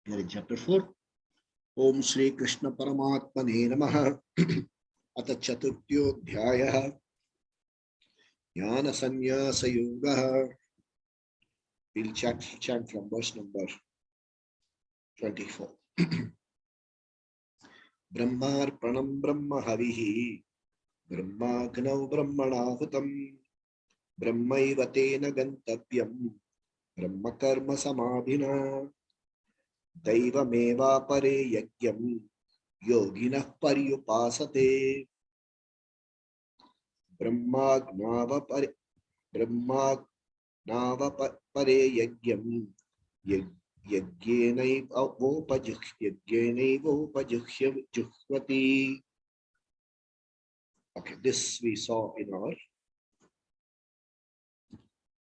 Here in chapter 4. Om Shri Krishna Paramatmane Namaha. Ata Chaturtyodhyayah Jnana Sannyasa Yogaha. We'll chant from verse number 24. Brahmarpanam Brahma Havihi Brahmagnau Brahmanahutam Brahmaivatena Gantavyam Brahma Karma Samadhina Daivameva Pare Yagyam Yoginah Paryupasate Brahmagnava Pare Yagyam Yagyenaivopajuhya Juhvati. Okay, this we saw in our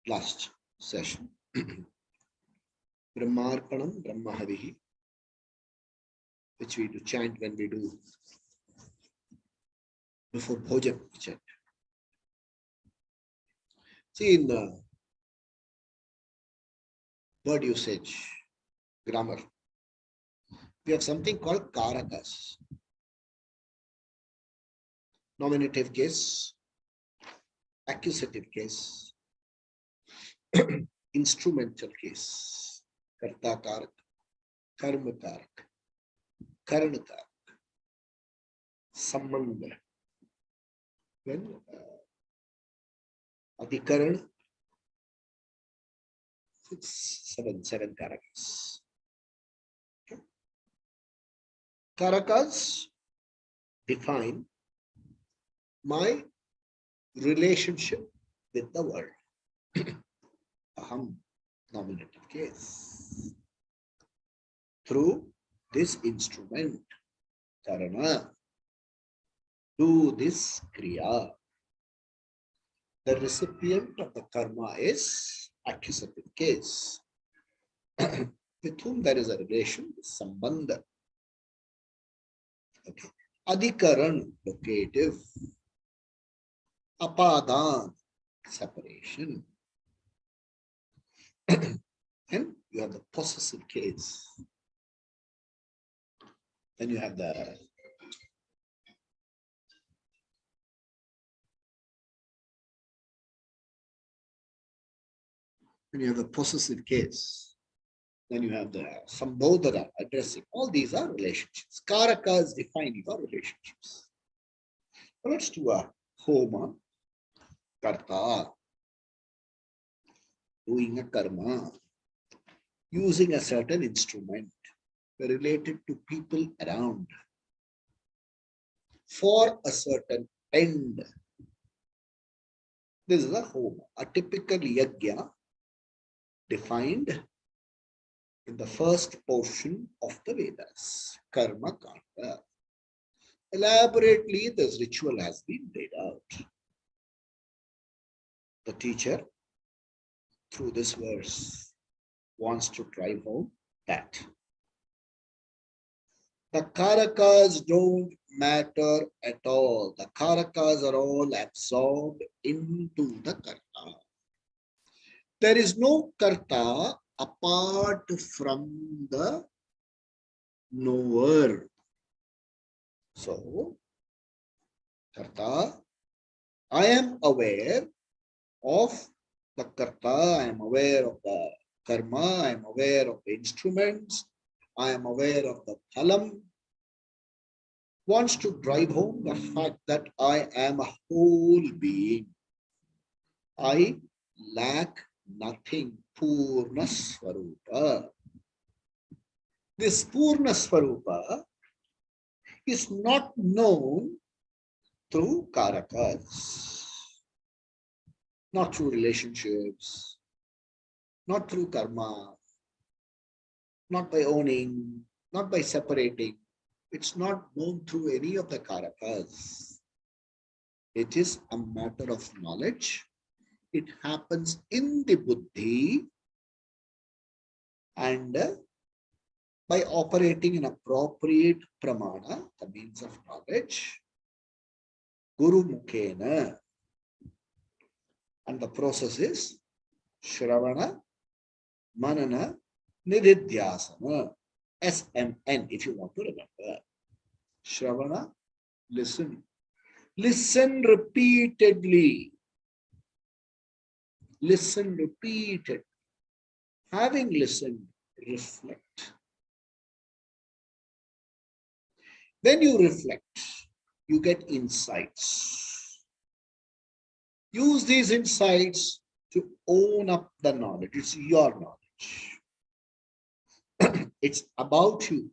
last session. Brahmarpanam Brahmahavihi, which we do chant when we do before Bhojan chant. See, in word usage, grammar, we have something called karakas. Nominative case, accusative case, instrumental case, karta karak, karma karak, karana karak, sambandha. When adhikaran, seven karakas. Okay. Karakas define my relationship with the world. Aham, nominative case. Through this instrument, karana, do this kriya. The recipient of the karma is accusative case, with whom there is a relation, sambandha. Okay. Adhikaran, locative. Apadan, separation. And you have the possessive case. Then you have the possessive case. Then you have the sambodhana, addressing. All these are relationships. Karakas define your relationships. Let's do a homa, karta, doing a karma, using a certain instrument related to people around for a certain end. This is a homa, a typical yajna defined in the first portion of the Vedas, karma kanda. Elaborately, this ritual has been laid out. The teacher, through this verse, wants to drive home that the karakas don't matter at all. The karakas are all absorbed into the karta. There is no karta apart from the knower. So, karta, I am aware of the karta, I am aware of the karma, I am aware of the instruments, I am aware of the phalam. Wants to drive home the fact that I am a whole being. I lack nothing. Purna Swarupa. This Purna Swarupa is not known through karakas, not through relationships, not through karma, not by owning, not by separating. It's not known through any of the karakas. It is a matter of knowledge. It happens in the buddhi, and by operating in appropriate pramana, the means of knowledge, guru mukhena, and the process is shravana, manana, nididhyasana. SMN, if you want to remember. Shravana, listen. Listen repeatedly. Listen repeatedly. Having listened, reflect. When you reflect, you get insights. Use these insights to own up the knowledge. It's your knowledge. It's about you.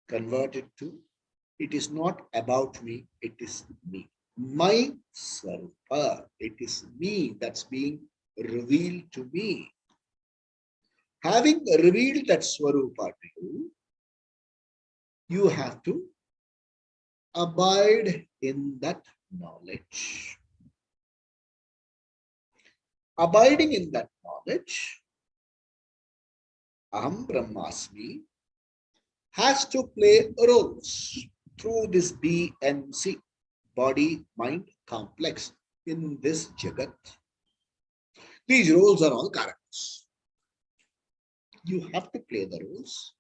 Convert it to, it is not about me, it is me. My Swarupa, it is me that's being revealed to me. Having revealed that Swarupa to you, you have to abide in that knowledge. Abiding in that knowledge, Aham Brahmasmi, has to play roles through this BMC, body, mind, complex, in this Jagat. These roles are all characters. You have to play the roles.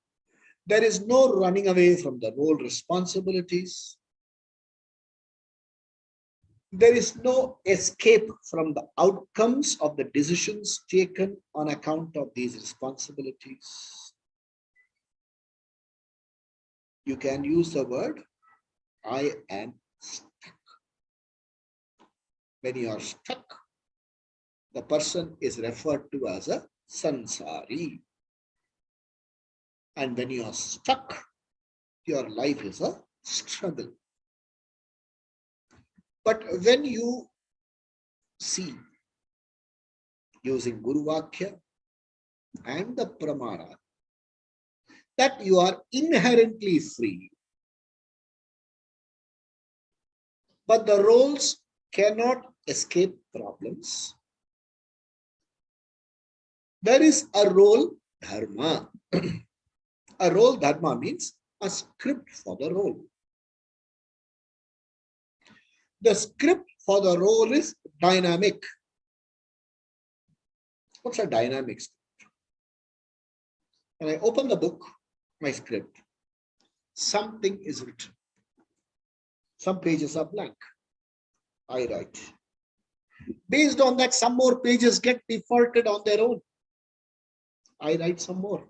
There is no running away from the role responsibilities. There is no escape from the outcomes of the decisions taken on account of these responsibilities. You can use the word, I am stuck. When you are stuck, the person is referred to as a sansari. And when you are stuck, your life is a struggle. But when you see, using Guru Vakya and the Pramana, that you are inherently free, but the roles cannot escape problems. There is a role dharma. A role dharma means a script for the role. The script for the role is dynamic. What's a dynamic script? When I open the book, my script, something is written. Some pages are blank. I write. Based on that, some more pages get defaulted on their own. I write some more.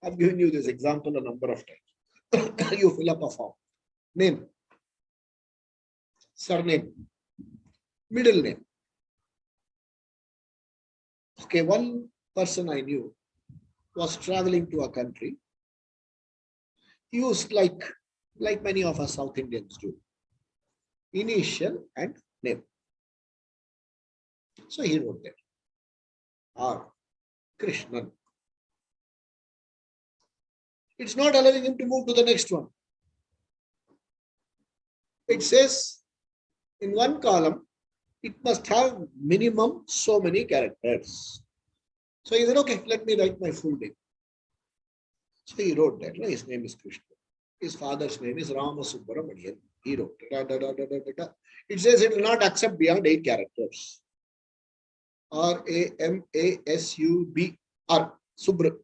I've given you this example a number of times. You fill up a form. Name, surname, middle name. Okay, one person I knew was traveling to a country. He used like many of us South Indians do, initial and name. So he wrote there, R. Krishnan. It's not allowing him to move to the next one. It says in one column, it must have minimum so many characters. So he said, okay, let me write my full name. So he wrote that. His name is Krishna. His father's name is Rama Subramanian. He wrote. It says it will not accept beyond 8 characters. R-A-M-A-S-U-B-R. Subra.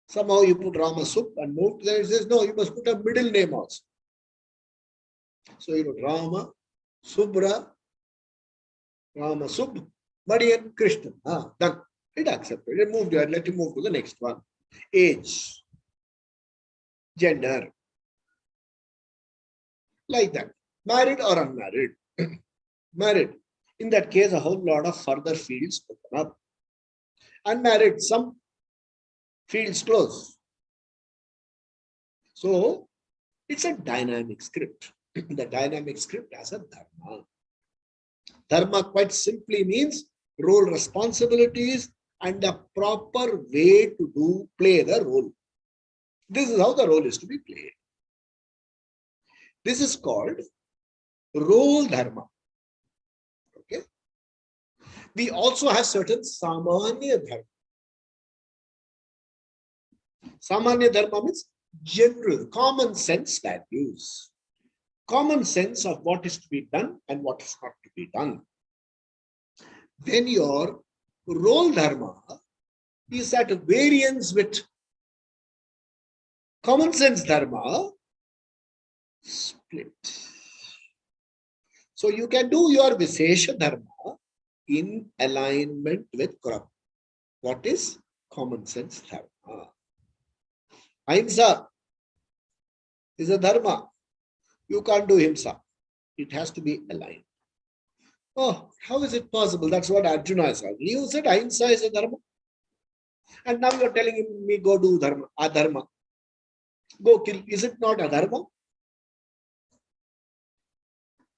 Somehow you put Rama Sub and moved there. It says, no, you must put a middle name also. So he wrote Rama, Subra, Rama Sub, Madian, Krishna. Done. It accepted. It moved there. Let him move to the next one. Age, gender, like that. Married or unmarried? Married. In that case, a whole lot of further fields open up. Unmarried, some fields close. So it's a dynamic script. The dynamic script has a dharma. Dharma quite simply means role responsibilities and a proper way to play the role. This is how the role is to be played. This is called role dharma. Okay. We also have certain samanya dharma. Samanya dharma means general, common sense values. Common sense of what is to be done and what is not to be done. When your role dharma is at variance with common sense dharma, split. So you can do your Vishesha dharma in alignment with what is common sense dharma. Ahimsa is a dharma. You can't do himsa. It has to be aligned. Oh, how is it possible? That's what Arjuna is saying. You said ahimsa is a dharma. And now you're telling him, me go do dharma, adharma. Go kill. Is it not adharma?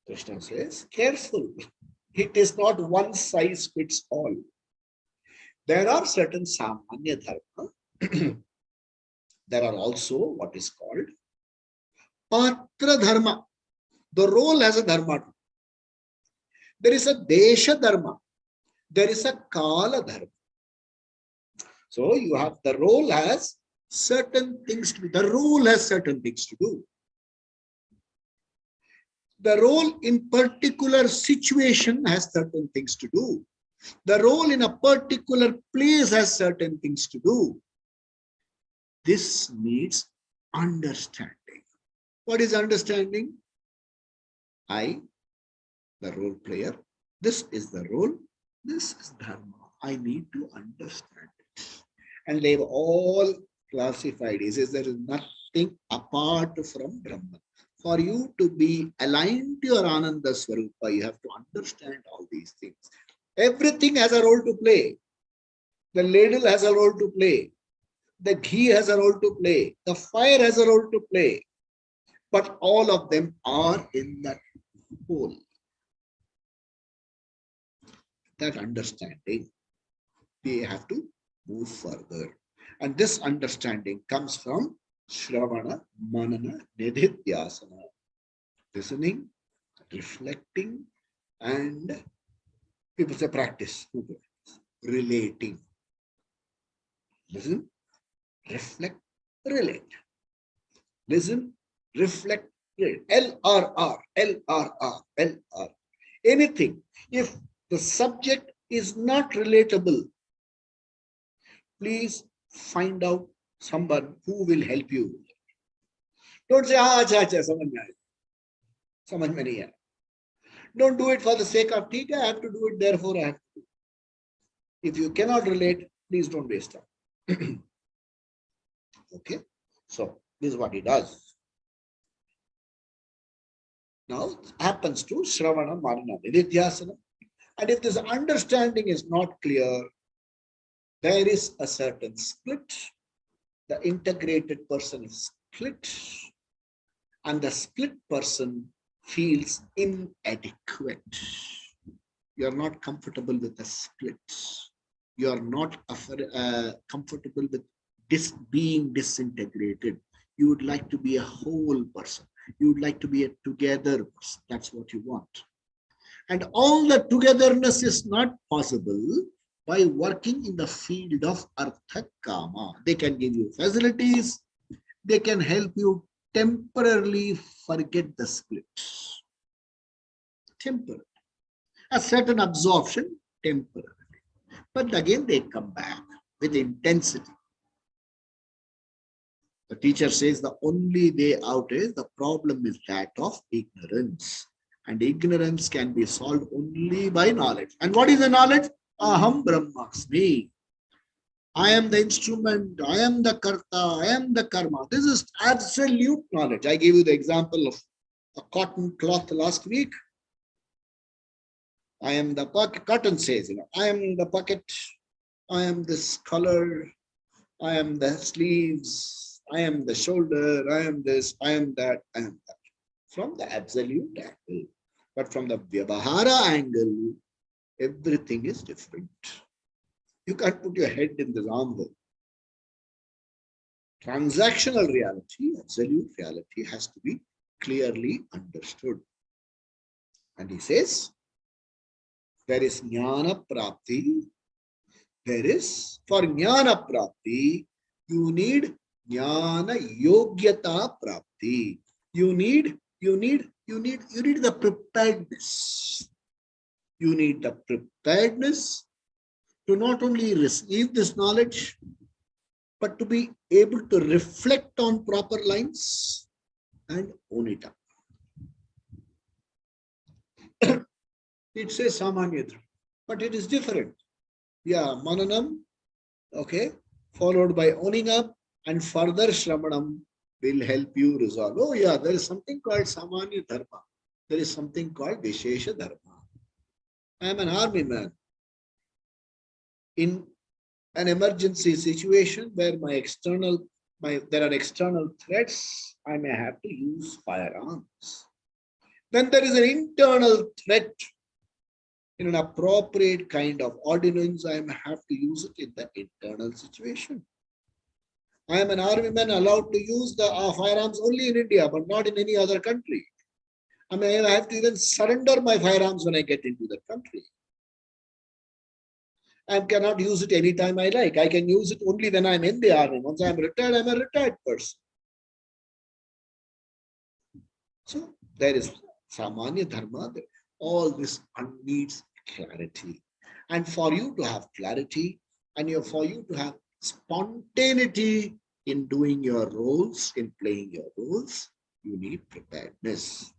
Krishna says, careful. It is not one size fits all. There are certain samanya dharma. There are also what is called patra dharma. The role has a dharma. There is a desha dharma. There is a kala dharma. So you have the role has certain things to do. The role has certain things to do. The role in particular situation has certain things to do. The role in a particular place has certain things to do. This needs understanding. What is understanding? I, the role player, this is the role, this is dharma. I need to understand it. And they've all classified. He says there is nothing apart from Brahman. For you to be aligned to your Ananda Swarupa, you have to understand all these things. Everything has a role to play. The ladle has a role to play. The ghee has a role to play. The fire has a role to play. But all of them are in that whole. That understanding, they have to move further. And this understanding comes from Shravana, Manana, Nidhityasana. Listening, reflecting, and people say practice. Relating. Listen, reflect, relate. Listen, reflect, relate. LRR, LRR, LR. Anything. If the subject is not relatable, please find out someone who will help you. Don't say, samajh mein nahi aaya. Don't do it for the sake of, I have to do it, therefore I have to do it. If you cannot relate, please don't waste time. Okay, so this is what he does. Now it happens to Shravana, Manana, Nidhityasana. And if this understanding is not clear, there is a certain split. The integrated person is split, and the split person feels inadequate. You are not comfortable with the split. You are not comfortable with being disintegrated. You would like to be a whole person. You would like to be a together person. That's what you want. And all the togetherness is not possible by working in the field of Artha Kama. They can give you facilities. They can help you temporarily forget the split. Temporary. A certain absorption, temporarily. But again, they come back with intensity. The teacher says the only way out is the problem is that of ignorance. And ignorance can be solved only by knowledge. And what is the knowledge? Aham Brahmasmi. I am the instrument, I am the karta, I am the karma. This is absolute knowledge. I gave you the example of a cotton cloth last week. I am the pocket, cotton says, I am the pocket, I am this color, I am the sleeves, I am the shoulder, I am this, I am that, I am that. From the absolute angle. But from the Vyavahara angle, everything is different. You can't put your head in the armhole. Transactional reality, absolute reality has to be clearly understood. And he says, there is jnana prapti. There is, for jnana prapti, you need jnana yogyata prapti. You need the preparedness. You need the preparedness to not only receive this knowledge, but to be able to reflect on proper lines and own it up. It says Samanya Dharma, but it is different. Yeah, Mananam, okay, followed by owning up, and further Shramanam will help you resolve. Oh yeah, there is something called Samanya Dharma. There is something called Vishesha Dharma. I am an army man. In an emergency situation where there are external threats, I may have to use firearms. Then there is an internal threat. In an appropriate kind of ordinance, I may have to use it in the internal situation. I am an army man allowed to use the firearms only in India, but not in any other country. I may have to even surrender my firearms when I get into the country. I cannot use it anytime I like. I can use it only when I'm in the army. Once I'm retired, I'm a retired person. So there is Samanya Dharma. All this needs clarity. And for you to have clarity and for you to have spontaneity in doing your roles, in playing your roles, you need preparedness.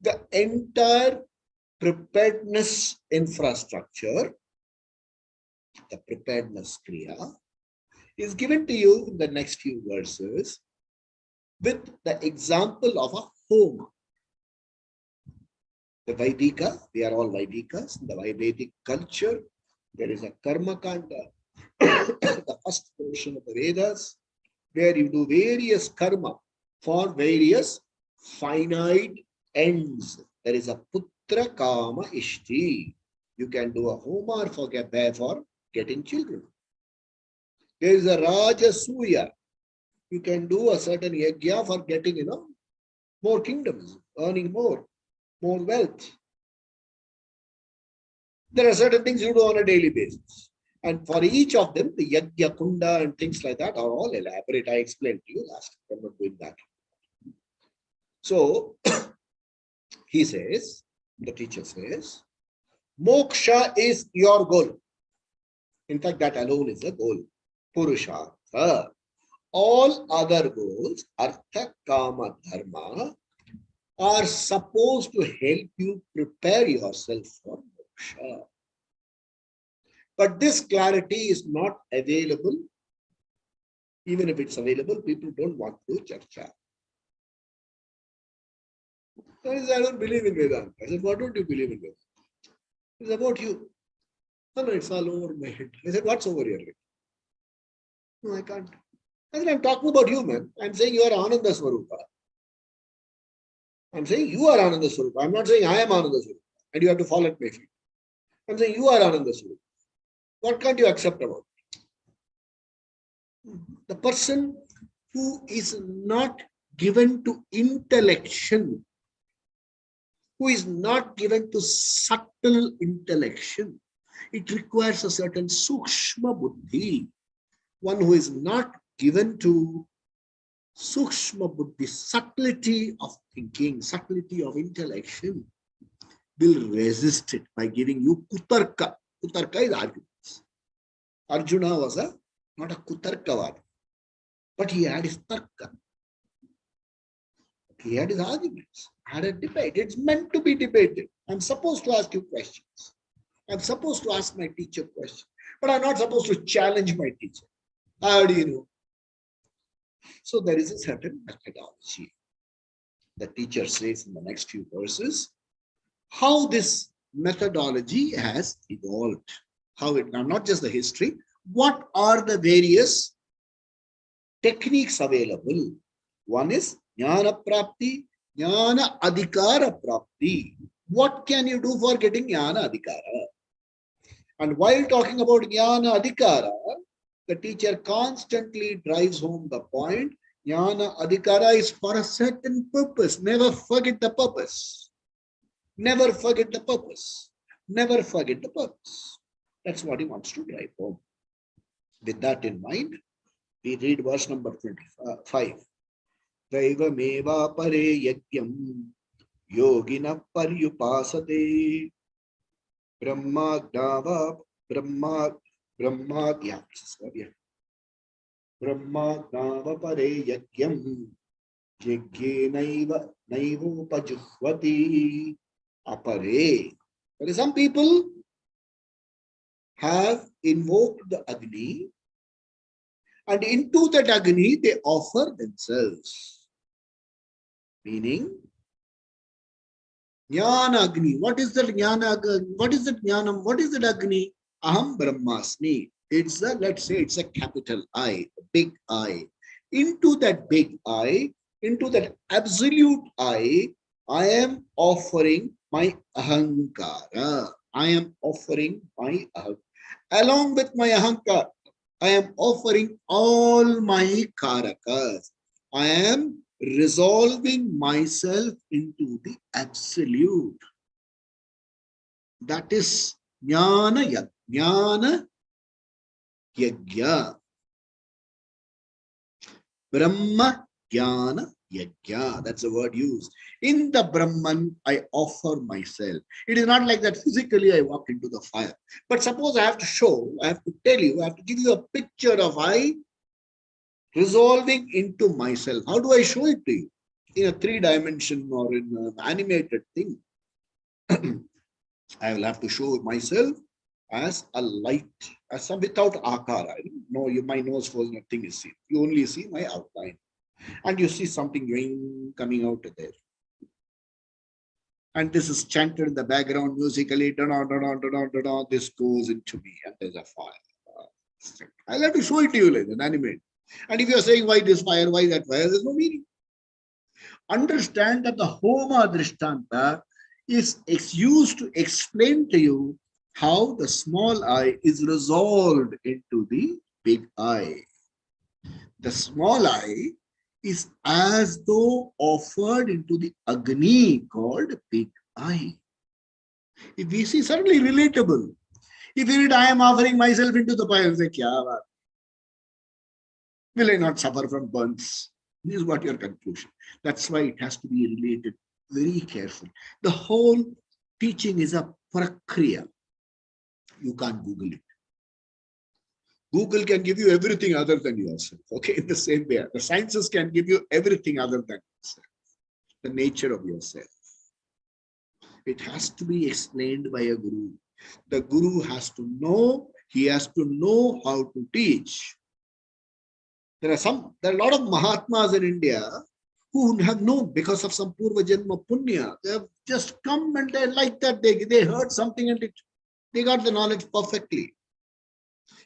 The entire preparedness infrastructure, the preparedness kriya, is given to you in the next few verses with the example of a home. The Vaidika, we are all Vaidikas. In the Vedic culture, there is a Karma Kanda, the first portion of the Vedas, where you do various karma for various finite ends. There is a Putra Kama Ishti. You can do a Homa for getting children. There is a Rajasuya. You can do a certain yajna for getting, more kingdoms, earning more wealth. There are certain things you do on a daily basis. And for each of them, the yajna kunda and things like that are all elaborate. I explained to you last time. I'm not doing that. So, he says, the teacher says, moksha is your goal. In fact, that alone is a goal. Purushartha. All other goals, artha, kama, dharma, are supposed to help you prepare yourself for moksha. But this clarity is not available. Even if it's available, people don't want to charcha. I don't believe in Vedanta. I said, what don't you believe in Vedanta? It's about you. No, it's all over my head. I said, what's over your head? No, I can't. I said, I'm talking about you, man. I'm saying you are Ananda Swarupa. I'm saying you are Ananda Swarupa. I'm not saying I am Ananda Swarupa and you have to fall at my feet. I'm saying you are Ananda Swarupa. What can't you accept about it? The person who is not given to intellection, who is not given to subtle intellection, it requires a certain sukshma buddhi. One who is not given to sukshma buddhi, subtlety of thinking, subtlety of intellection, will resist it by giving you kutarka. Kutarka is arguments. Arjuna was not a kutarkavad, but he had his tarka. He had his arguments, had a debate. It's meant to be debated. I'm supposed to ask you questions. I'm supposed to ask my teacher questions, but I'm not supposed to challenge my teacher. How do you know? So there is a certain methodology. The teacher says in the next few verses how this methodology has evolved. How it now, not just the history, what are the various techniques available? One is jnana prapti, jnana adhikara prapti. What can you do for getting jnana adhikara? And while talking about jnana adhikara, the teacher constantly drives home the point, jnana adhikara is for a certain purpose. Never forget the purpose. Never forget the purpose. Never forget the purpose. That's what he wants to drive home. With that in mind, we read verse number 25. Daivameva pare yagyam yogina paryupasate brahmagnava Brahma, yeah, this is what, yeah. Brahma Navapare Yagyam Yagye Naivopajuhvati Apare. But some people have invoked the Agni, and into that Agni they offer themselves. Meaning, Jnana Agni. What is the Jnana Agni? What is the Jnanam? What is the Agni? Aham Brahmasmi. It's a, let's say it's a capital I, a big I. Into that big I, into that absolute I am offering my ahankara. I am offering my ahankara. Along with my ahankara, I am offering all my karakas. I am resolving myself into the absolute. That is jnana yajna. Brahma jnana yajna. That's the word used. In the Brahman, I offer myself. It is not like that physically I walk into the fire. But suppose I have to show, I have to tell you, I have to give you a picture of I resolving into myself. How do I show it to you? In a 3-dimension or in an animated thing. I will have to show myself as a light, as some without akara. No, my nose was nothing is seen. You only see my outline. And you see something coming out of there. And this is chanted in the background musically. This goes into me, and there's a fire. I'll have to show it to you like an animate. And if you're saying why this fire, why that fire, there's no meaning. Understand that the Homa Drishtanta is used to explain to you how the small I is resolved into the big I. The small I is as though offered into the Agni called big I. If we see, certainly relatable. If you read, I am offering myself into the fire, say, Kya will I not suffer from burns? This is what your conclusion. That's why it has to be related very carefully. The whole teaching is a prakriya. You can't Google it. Google can give you everything other than yourself. Okay, in the same way, the sciences can give you everything other than yourself. The nature of yourself. It has to be explained by a guru. The guru has to know, he has to know how to teach. There are a lot of Mahatmas in India who have known because of some Purva Janma Punya. They have just come and they like that. They heard something and they got the knowledge perfectly.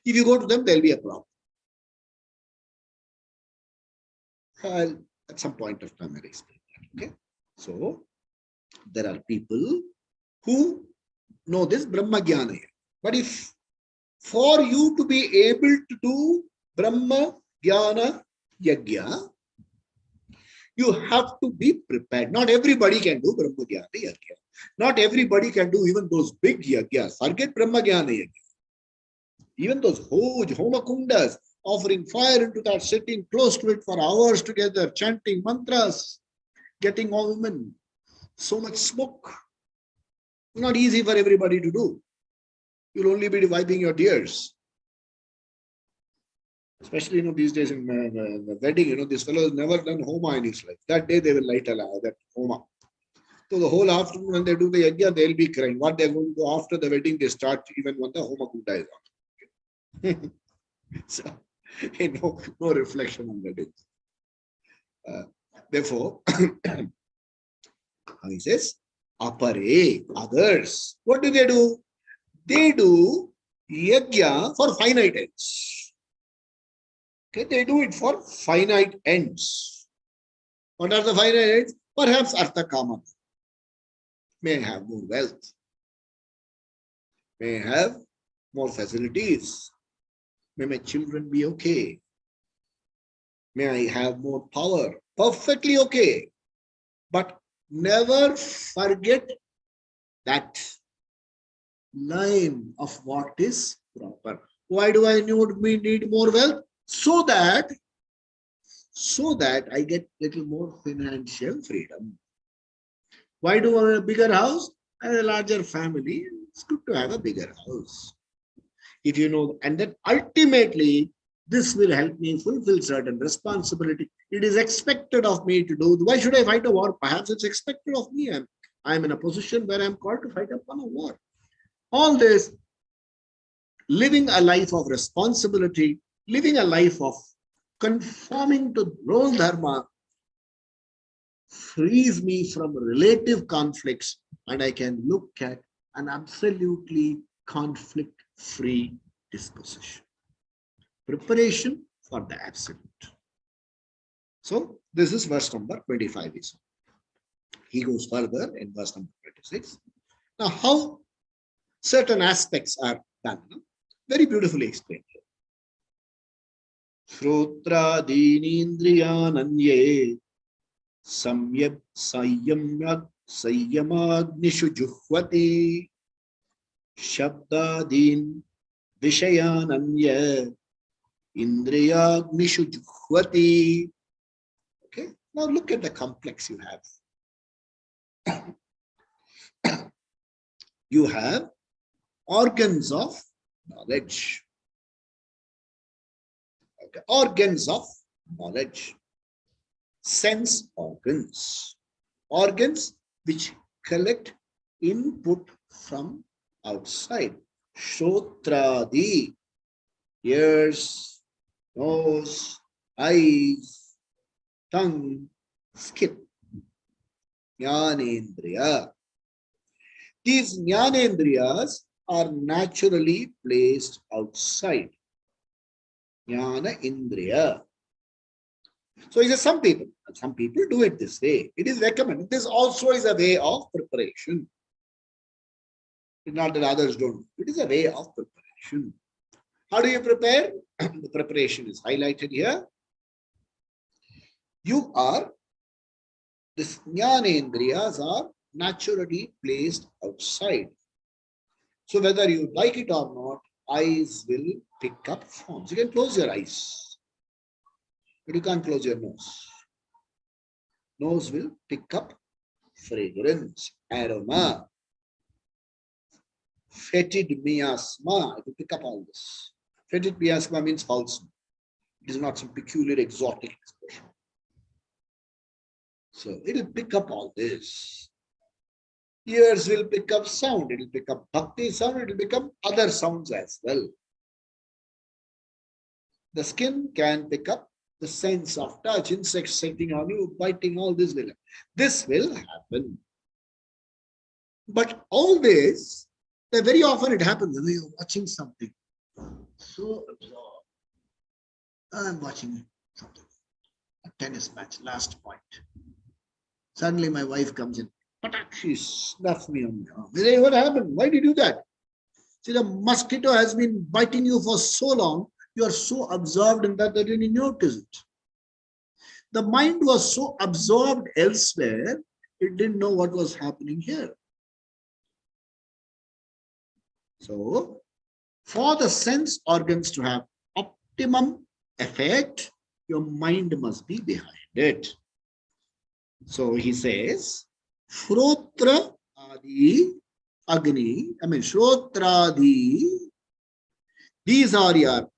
If you go to them, there'll be a problem. At some point of time, I'll explain that. Okay. So, there are people who know this Brahma Jnana. But if for you to be able to do Brahma Jnana Yajna, you have to be prepared. Not everybody can do Brahma Jnana Yajna. Not everybody can do even those big yajnas. Forget Brahma Jnana Yajna. Even those huge homakundas, offering fire into that, sitting close to it for hours together, chanting mantras, getting all women, so much smoke. Not easy for everybody to do. You'll only be wiping your tears. Especially, these days in the wedding, this fellow has never done homa in his life. That day they will light that homa. So the whole afternoon when they do the yajna, they'll be crying. What they're going to do after the wedding, they start even when the homa kunda is on. So, no reflection on the day. Therefore, he says, apare, others. What do? They do yajna for finite ends. Okay, they do it for finite ends. What are the finite ends? Perhaps artha kama. May have more wealth. May have more facilities. May my children be okay. May I have more power. Perfectly okay. But never forget that line of what is proper. Why do I need more wealth? So that I get little more financial freedom. Why do I want a bigger house? I have a larger family. It's good to have a bigger house. If you know, and then ultimately, this will help me fulfill certain responsibility. It is expected of me to do. Why should I fight a war? Perhaps it's expected of me. I'm in a position where I'm called to fight upon a war. All this, living a life of responsibility, living a life of conforming to role dharma, frees me from relative conflicts, and I can look at an absolutely conflict-free disposition. Preparation for the absolute. So this is verse number 25. He goes further in verse number 26. Now, how certain aspects are done, very beautifully explained here. Shrotra dinindriyananye संयमाग्निषु जुह्वति शब्दादीन विषयानन्य इंद्रियाग्निषु जुह्वति. Okay, now look at the complex you have. You have organs of knowledge. Okay, organs of knowledge. Sense organs. Organs which collect input from outside. Shrotradi, ears, nose, eyes, tongue, skin. Jnanendriya. These jnanendriyas are naturally placed outside. Jnana indriya. So he says some people do it this way. It is recommended. This also is a way of preparation. It's not that others don't. It is a way of preparation. How do you prepare? The preparation is highlighted here. This jnanendriyas are naturally placed outside. So whether you like it or not, eyes will pick up forms. You can close your eyes, but you can't close your nose. Nose will pick up fragrance, aroma, fetid miasma. It will pick up all this. Fetid miasma means false. It is not some peculiar exotic expression. So it will pick up all this. Ears will pick up sound. It will pick up bhakti sound. It will pick up other sounds as well. The skin can pick up the sense of touch, insects sitting on you, biting, all this will happen. But all this, very often it happens when you're watching something. So absorbed. I'm watching something. A tennis match, last point. Suddenly my wife comes in. She snuffs me on the arm. I say, what happened? Why did you do that? See, the mosquito has been biting you for so long, you are so absorbed in that you didn't notice it. The mind was so absorbed elsewhere, it didn't know what was happening here. So, for the sense organs to have optimum effect, your mind must be behind it. So he says, Shrotra Adi Agni, Shrotradi, these are your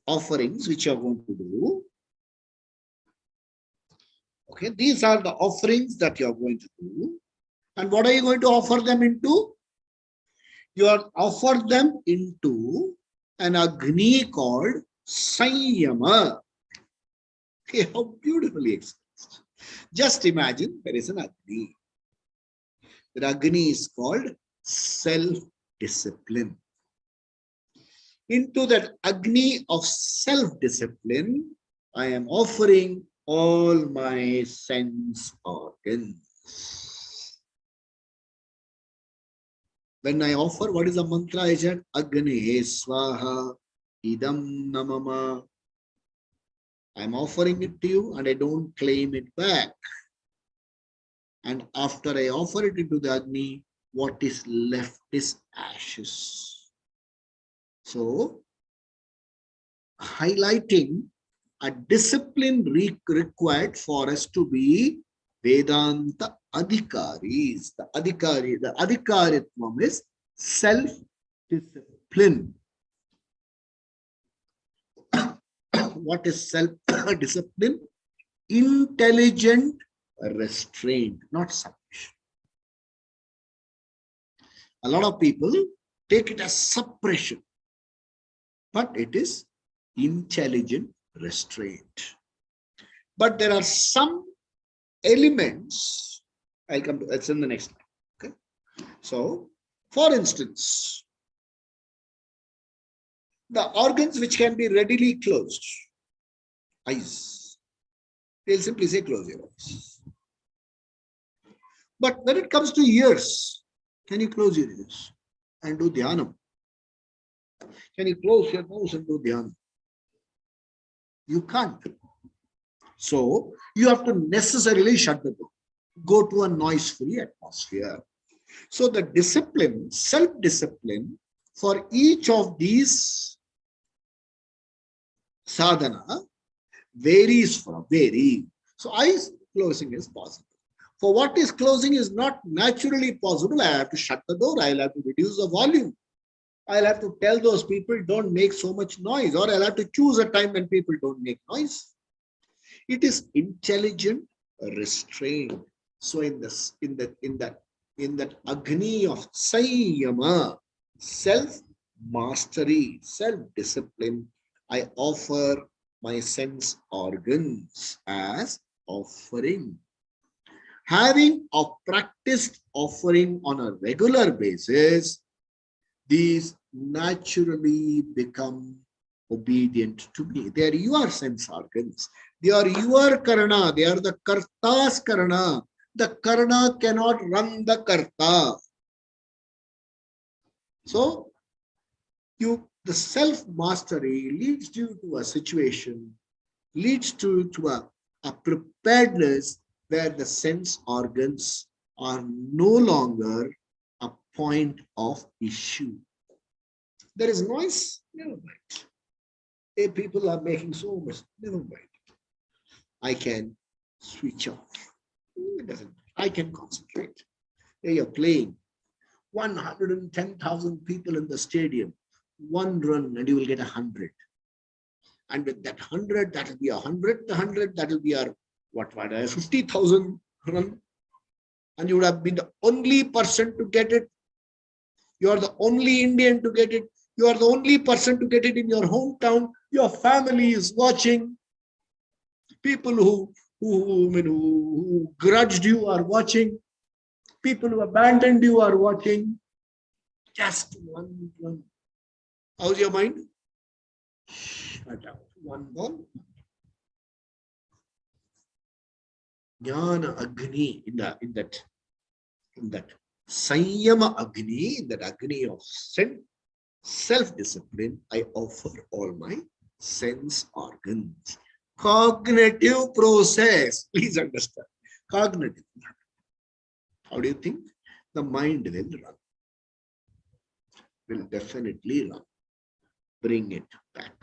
offerings which you are going to do. Okay, these are the offerings that you are going to do. And what are you going to offer them into? You are offered them into an Agni called Sanyama. Okay, how beautifully expressed. Just imagine there is an Agni. The Agni is called self-discipline. Into that Agni of self-discipline, I am offering all my sense organs. When I offer, what is the mantra I said? Agni Swaha Idam Namama. I'm offering it to you and I don't claim it back. And after I offer it into the Agni, what is left is ashes. So, highlighting a discipline required for us to be Vedanta Adhikaris. The Adhikaritvam is self-discipline. What is self-discipline? Intelligent restraint, not suppression. A lot of people take it as suppression, but it is intelligent restraint. But there are some elements, I'll come to that's in the next slide. Okay. So, for instance, the organs which can be readily closed, eyes, they'll simply say close your eyes. But when it comes to ears, can you close your ears and do dhyanam? Can you close your nose and do dhyanam? You can't. So you have to necessarily shut the door, go to a noise-free atmosphere. So the discipline, self-discipline for each of these sadhana varies. So eyes closing is possible. For what is closing is not naturally possible. I have to shut the door. I'll have to reduce the volume. I'll have to tell those people don't make so much noise, or I'll have to choose a time when people don't make noise. It is intelligent restraint. So in that agni of Sanyama, self-mastery, self-discipline, I offer my sense organs as offering. Having a practiced offering on a regular basis, these naturally become obedient to me. They are your sense organs. They are your karana. They are the karta's karana. The karana cannot run the karta. So, the self-mastery leads you to a situation, leads to a preparedness where the sense organs are no longer a point of issue. There is noise, never mind. Hey, people are making so much, never mind. I can switch off. It doesn't matter. I can concentrate. Hey, you're playing. 110,000 people in the stadium. One run and you will get 100. And with that 100, that will be 100. The 100, that will be our 50,000 run. And you would have been the only person to get it. You are the only Indian to get it. You are the only person to get it in your hometown. Your family is watching. People who grudged you are watching. People who abandoned you are watching. Just one run. How's your mind? Shut up. One ball. Jnana Agni in that Sanyama Agni, in that Agni of self-discipline, I offer all my sense organs. Cognitive process. Please understand. Cognitive. How do you think? The mind will run. Will definitely run. Bring it back.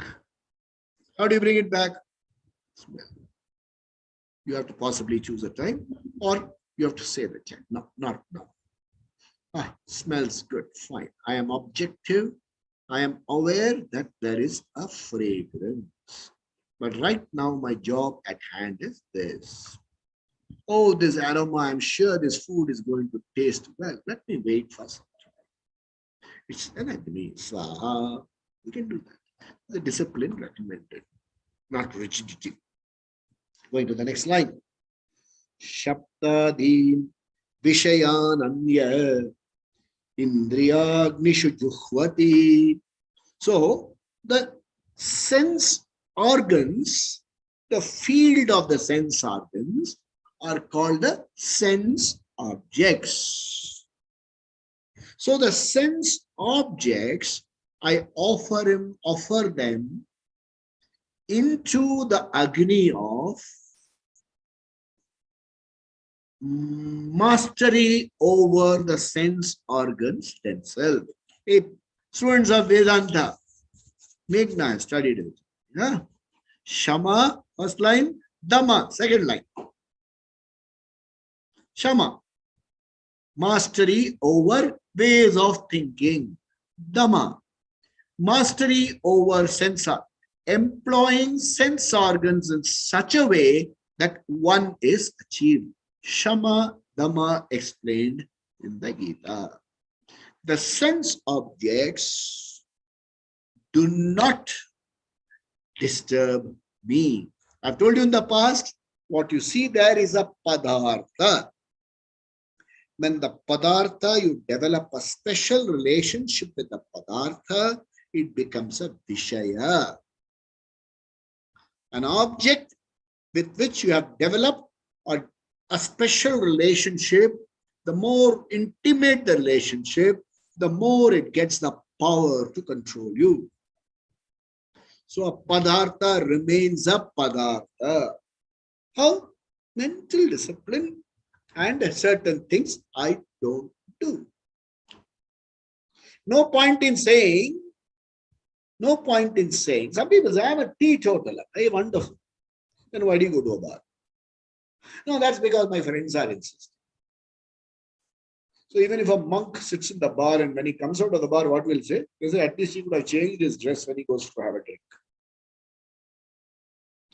How do you bring it back? Smell. You have to possibly choose a time, or you have to say the time. No, not now. Smells good. Fine. I am objective. I am aware that there is a fragrance. But right now, my job at hand is this. Oh, this aroma, I'm sure this food is going to taste well. Let me wait for some time. It's an agni. Swaha. We can do that. The discipline recommended, not rigidity. Going to the next line. Shaptadin Vishayananya Indriyagnishu Juhvati. So the sense organs, the field of the sense organs are called the sense objects. So the sense objects, I offer them into the agni of mastery over the sense organs themselves. Hey, students of Vedanta, Meghna studied it. Yeah? Shama, first line. Dhamma, second line. Shama, mastery over ways of thinking. Dhamma, mastery over sense employing sense organs in such a way that one is achieved. Shama Dhamma explained in the Gita. The sense objects do not disturb me. I've told you in the past, what you see there is a padartha. When the padartha, you develop a special relationship with the padartha, it becomes a vishaya. An object with which you have developed a special relationship, the more intimate the relationship, the more it gets the power to control you. So a padartha remains a padartha. How? Mental discipline and certain things I don't do. No point in saying, some people say, I'm a teetotaler. Hey, wonderful. Then why do you go to a bar? No, that's because my friends are insisting. So even if a monk sits in the bar and when he comes out of the bar, what will say? They say, at least he could have changed his dress when he goes to have a drink.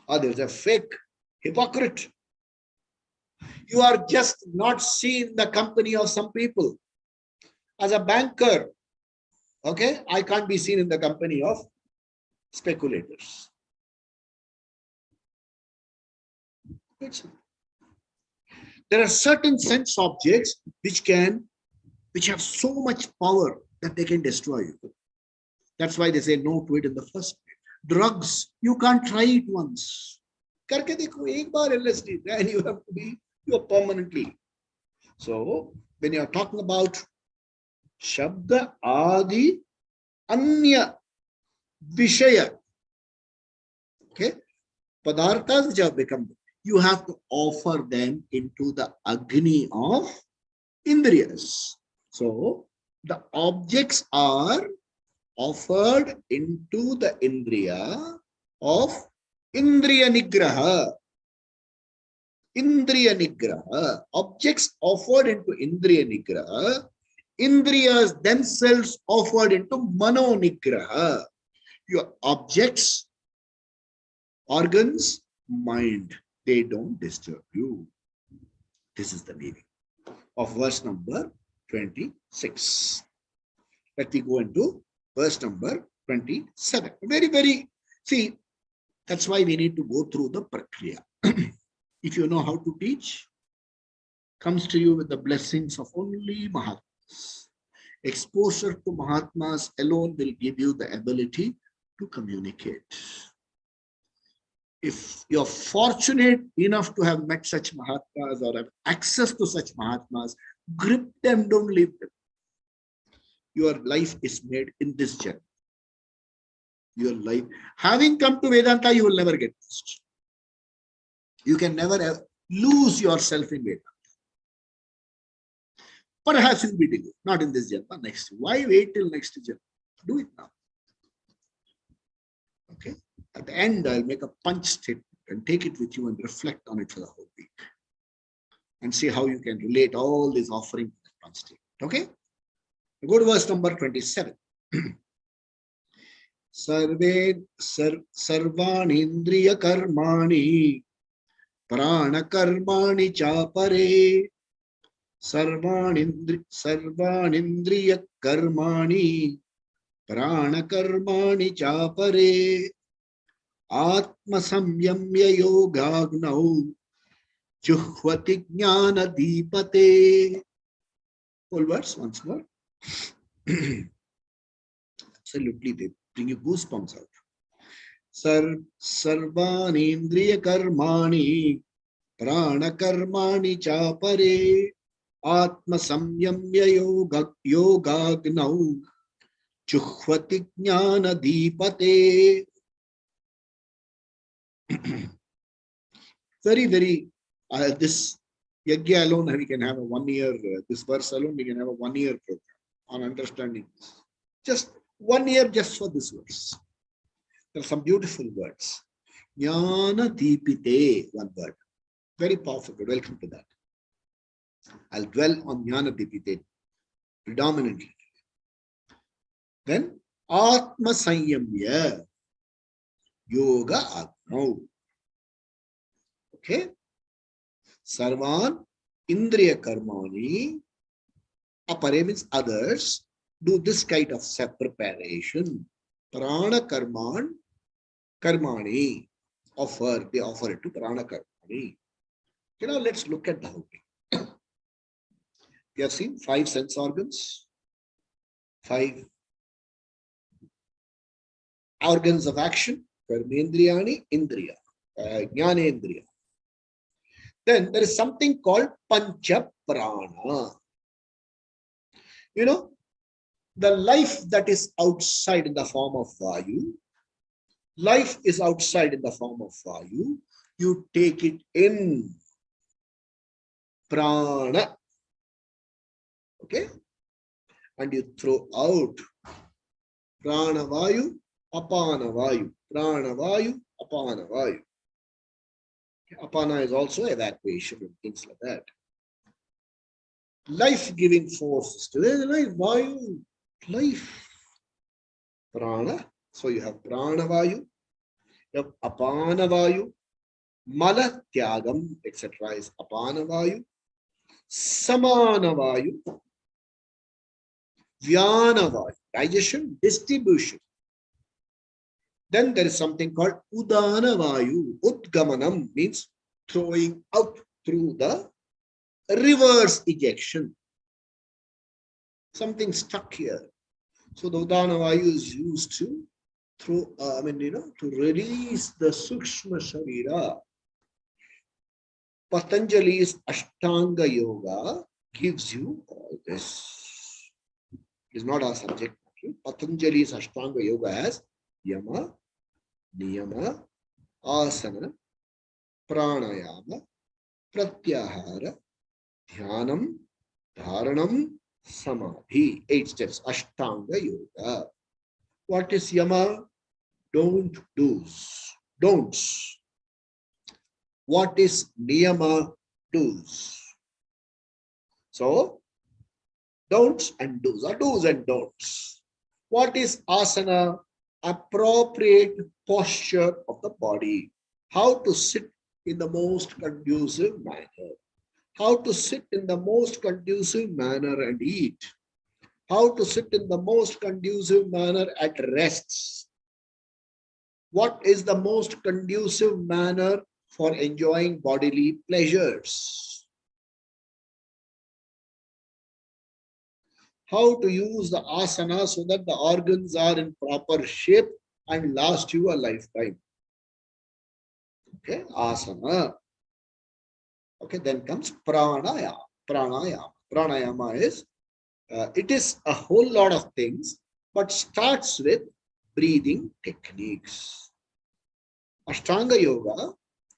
Or there's a fake hypocrite. You are just not seen in the company of some people. As a banker, okay, I can't be seen in the company of speculators. There are certain sense objects which have so much power that they can destroy you. That's why they say no to it in the first place. Drugs, you can't try it once. Karke dekho, ek baar LSD, then you have to be, you are permanently. So when you are talking about Shabda Adi Anya Vishaya, okay, Padarthas which have become, you have to offer them into the Agni of Indriyas. So the objects are offered into the Indriya of Indriya Nigraha. Indriya Nigraha. Objects offered into Indriya Nigraha. Indriyas themselves offered into Mano Nigraha. Your objects, organs, mind, they don't disturb you. This is the meaning of verse number 26. Let me go into verse number 27. Very, see, that's why we need to go through the prakriya. If you know how to teach, comes to you with the blessings of only Mahatmas. Exposure to Mahatmas alone will give you the ability to communicate. If you're fortunate enough to have met such Mahatmas or have access to such Mahatmas, grip them, don't leave them. Your life is made in this journey. Your life, having come to Vedanta, you will never get lost. You can never lose yourself in Vedanta. Perhaps you'll be delayed, not in this Janma, next. Why wait till next Janma? Do it now. Okay. At the end, I'll make a punch statement and take it with you and reflect on it for the whole week. And see how you can relate all these offerings to that punch statement. Okay? Go to verse number 27. Sarvani indriya karmani prana karmani chapare. Sarvani indriya karmani prana karmani chapare. Atma samyamya yogagnau juhvati jnana dipate. Full verse once more. Absolutely, they bring you goosebumps out. Sarvani indriya karmani prana karmani chapare. Atma samyamya yogagnau juhvati jnana dipate. Very, this yajna alone, we can have a 1 year, this verse alone, we can have a 1 year program on understanding this. Just 1 year just for this verse. There are some beautiful words. Jnana dipite, one word. Very powerful. Welcome to that. I'll dwell on Jnana dipite predominantly. Then Atma Sanyamya. yoga agno. Okay. Sarvan indriya karmani apare means others do this kind of self-preparation. Prana karmani offer, they offer it to prana karmani. Let's look at the whole thing. We have seen 5 sense organs, 5 organs of action, karmendriyani, indriya, jnanendriya. Then there is something called pancha prana. The life that is outside in the form of vayu, life is outside in the form of vayu, you take it in, prana, okay, and you throw out, prana vayu, apana vayu, prana vayu, apana vayu. Apana is also evacuation and things like that. Life-giving forces. Today, life, vayu, life, prana. So you have prana vayu, you have apana vayu, mala tyagam, etc. is apana vayu, samana vayu, vyana vayu, digestion, distribution. Then there is something called udana vayu. Udgamanam means throwing out through the reverse ejection. Something stuck here. So the udana vayu is used to throw, to release the sukshma sharira. Patanjali's Ashtanga Yoga gives you all this. It is not our subject. Patanjali's Ashtanga Yoga has yama, niyama, asana, pranayama, pratyahara, dhyanam, dharanam, samadhi. 8 steps. Ashtanga Yoga. What is yama? Don't do's. Don'ts. What is niyama? Do's. So, don'ts and do's, or do's and don'ts. What is asana? Appropriate posture of the body. How to sit in the most conducive manner. How to sit in the most conducive manner and eat. How to sit in the most conducive manner at rests. What is the most conducive manner for enjoying bodily pleasures? How to use the asana so that the organs are in proper shape and last you a lifetime. Okay, asana. Okay, then comes pranayama. Pranayama. Pranayama is, it is a whole lot of things, but starts with breathing techniques. Ashtanga Yoga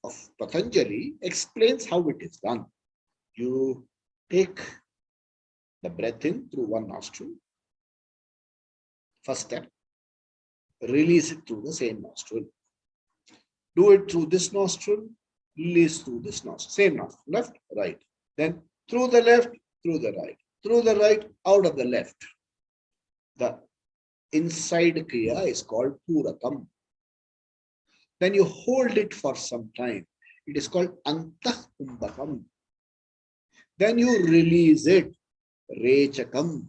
of Patanjali explains how it is done. You take the breath in through one nostril. First step. Release it through the same nostril. Do it through this nostril. Release through this nostril. Same nostril. Left, right. Then through the left, through the right. Through the right, out of the left. The inside kriya is called purakam. Then you hold it for some time. It is called antah kumbhakam. Then you release it, rechakam.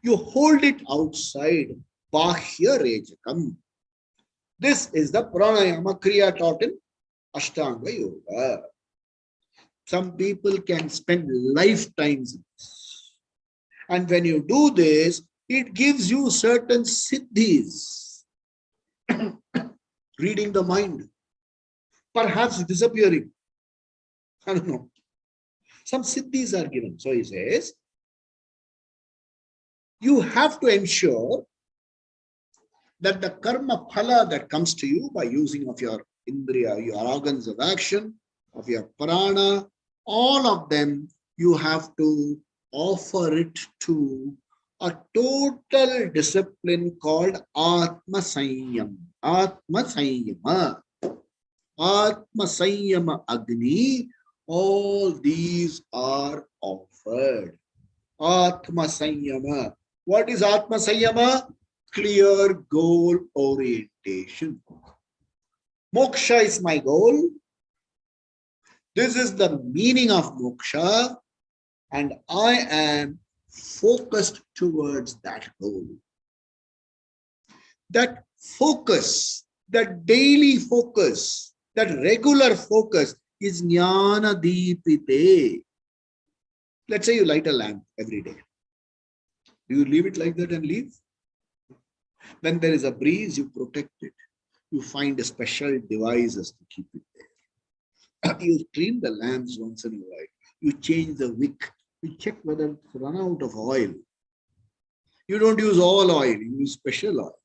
You hold it outside, bahya rechakam. This is the pranayama kriya taught in Ashtanga Yoga. Some people can spend lifetimes in this. And when you do this, it gives you certain siddhis. Reading the mind, perhaps disappearing. I don't know. Some siddhis are given. So he says, you have to ensure that the karma phala that comes to you by using of your indriya, your organs of action, of your prana, all of them, you have to offer it to a total discipline called Atma Sanyam. Atma Sanyama. Atma Sanyama Agni. All these are offered. Atma Sanyama. What is Atma Sanyama? Clear goal orientation. Moksha is my goal. This is the meaning of moksha, and I am focused towards that goal. That focus, that daily focus, that regular focus is jnana deepite. Let's say you light a lamp every day. Do you leave it like that and leave? When there is a breeze, you protect it. You find special devices to keep it there. You clean the lamps once in a while. You change the wick. You check whether it's run out of oil. You don't use all oil, you use special oil.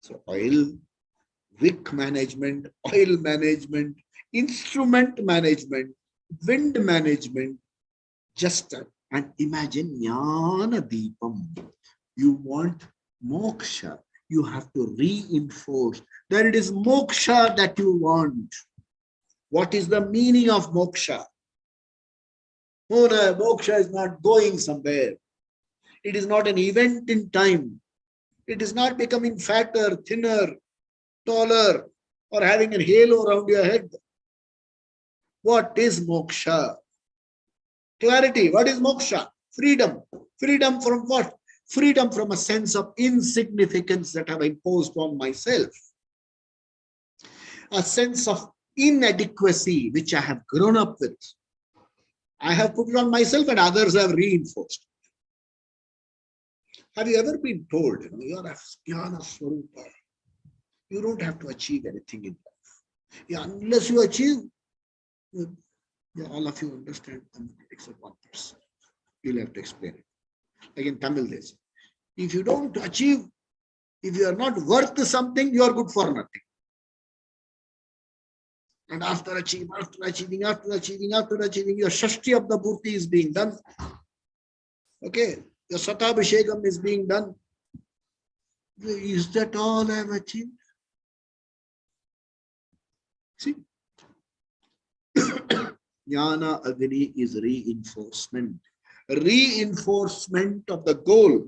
So oil, wick management, oil management, instrument management, wind management, just and imagine jnana deepam. You want moksha. You have to reinforce that it is moksha that you want. What is the meaning of moksha? Oh no, moksha is not going somewhere. It is not an event in time. It is not becoming fatter, thinner, taller, or having a halo around your head. What is moksha? Clarity. What is moksha? Freedom. Freedom from what? Freedom from a sense of insignificance that I have imposed on myself. A sense of inadequacy which I have grown up with. I have put it on myself and others have reinforced. Have you ever been told, you are a jnana swarupa? You don't have to achieve anything in life. Yeah, unless you achieve, all of you understand, except one person. You'll have to explain it. Like in Tamil, this. If you don't achieve, if you are not worth something, you are good for nothing. And after achieving, your Shashti of the Bhurti is being done. Okay, your Satabhishekam is being done. Is that all I have achieved? See? Jnana Agni is reinforcement. Reinforcement of the goal.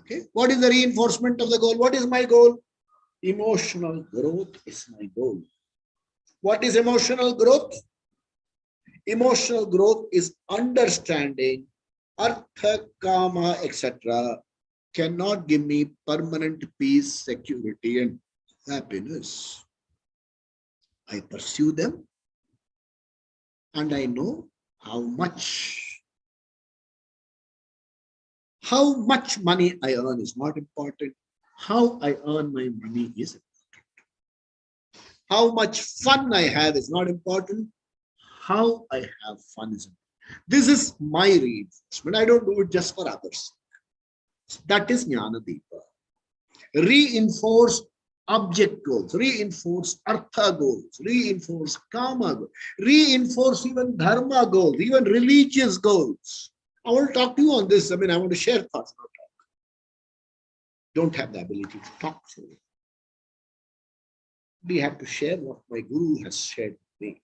Okay, what is the reinforcement of the goal? What is my goal? Emotional growth is my goal. What is emotional growth? Emotional growth is understanding artha, kama, etc. cannot give me permanent peace, security, and happiness. I pursue them and I know how much money I earn is not important. How I earn my money is important. How much fun I have is not important. How I have fun is important. This is my reinforcement. I don't do it just for others. That is Jnana Deepa. Reinforce object goals, reinforce artha goals, reinforce kama goals, reinforce even dharma goals, even religious goals. I want to talk to you on this. I want to share thoughts, not talk. Don't have the ability to talk for you. We have to share what my Guru has shared with me.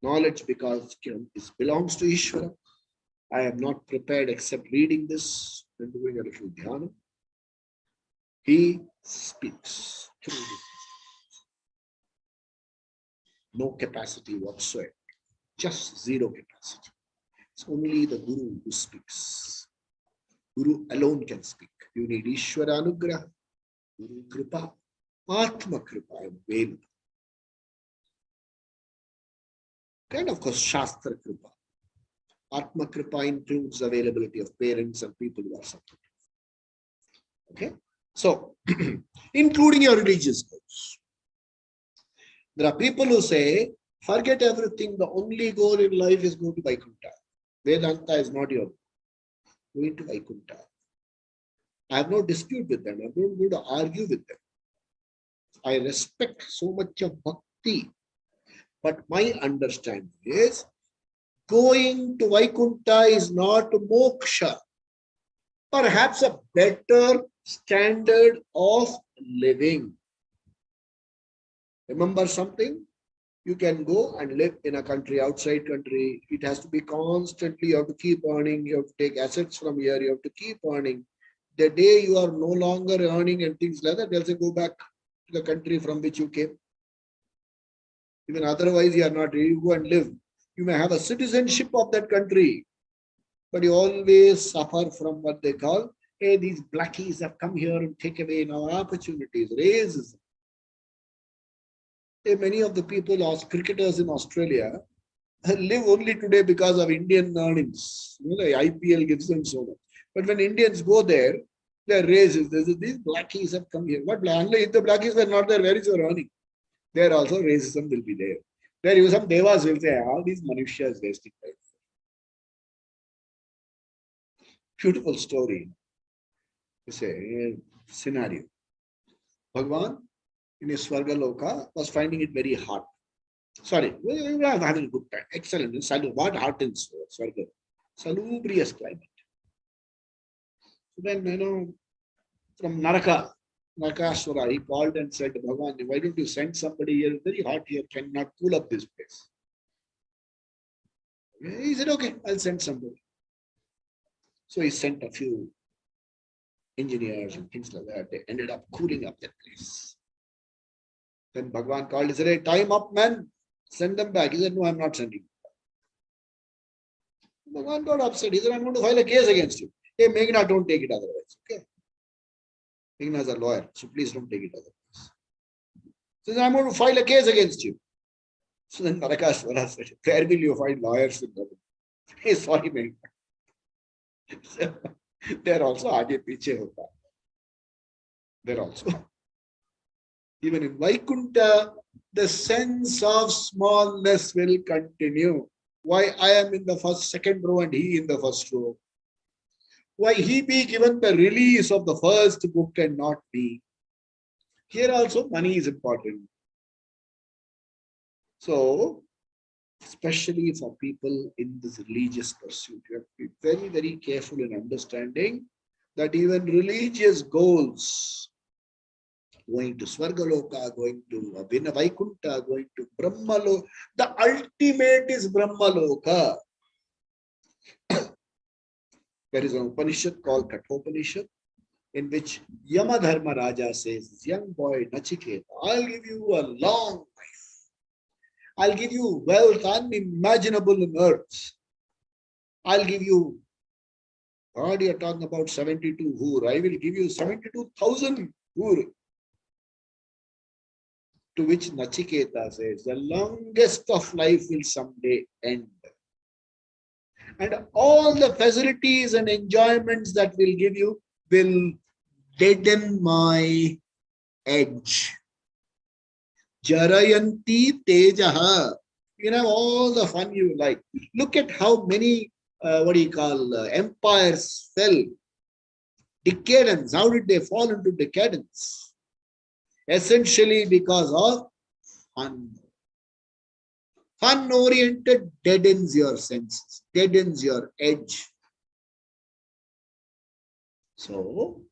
Knowledge, because it belongs to Ishvara. I am not prepared except reading this and doing a little dhyana. He speaks through this. No capacity whatsoever. Just zero capacity. It's only the Guru who speaks. Guru alone can speak. You need Ishvara Anugraha, Guru Kripa, Atma Kripa available. And of course, Shastra Kripa. Atma Kripa includes availability of parents and people who are supportive. Okay? So, including your religious goals. There are people who say, forget everything, the only goal in life is go to Vaikuntha. Vedanta is not your goal. Going to Vaikuntha. I have no dispute with them. I'm not going to argue with them. I respect so much of bhakti. But my understanding is, going to Vaikuntha is not moksha. Perhaps a better standard of living. Remember something? You can go and live in a country, outside country. It has to be constantly, you have to keep earning, you have to take assets from here, you have to keep earning. The day you are no longer earning and things like that, they'll say, go back to the country from which you came. Even otherwise, you are not ready to go and live. You may have a citizenship of that country, but you always suffer from what they call, hey, these blackies have come here and take away our opportunities, racism. Hey, many of the people, as cricketers in Australia, live only today because of Indian earnings. You know, the IPL gives them so much. But when Indians go there, they're racist. These blackies have come here. What black? If the blackies were not there, where is your earning? There also racism will be there. There you some devas will say, all these manushya is wasting time. Beautiful story. It's a scenario. Bhagwan in his Swarga Loka was finding it very hard. Sorry, we are having a good time. Excellent. What heart in Swarga? Salubrious climate. So then, from Narakaswara, he called and said, Bhagwan, why don't you send somebody here? It's very hot here, cannot cool up this place. He said, okay, I'll send somebody. So he sent a few engineers and things like that. They ended up cooling up that place. Then Bhagwan called, he said, hey, time up, man. Send them back. He said, no, I'm not sending them. Bhagwan got upset. He said, I'm going to file a case against you. Hey, Meghna, don't take it otherwise. Okay. Meghna is a lawyer, so please don't take it otherwise. So then I'm going to file a case against you. So then Narakaswara said, where will you find lawyers in government? Hey, sorry, Meghna. They're also aage piche hota. They're also. Even in Vaikunta, the sense of smallness will continue. Why I am in the second row and he in the first row? Why he be given the release of the first book and not me? Here also money is important. So, especially for people in this religious pursuit, you have to be very, very careful in understanding that even religious goals, going to Swargaloka, going to Abhina Vaikunta, going to Brahmaloka, the ultimate is Brahmaloka. There is an Upanishad called Kathopanishad, in which Yamadharma Raja says, young boy Nachiketa, I'll give you a long life. I'll give you wealth unimaginable in earth. I'll give you, God, you're talking about 72 hur. I will give you 72,000 hur. To which Nachiketa says, the longest of life will someday end. And all the facilities and enjoyments that will give you will deaden my edge. Jarayanti tejaha. You know, all the fun you like. Look at how many, empires fell. Decadence. How did they fall into decadence? Essentially because of fun. Fun-oriented deadens your senses, deadens your edge. So,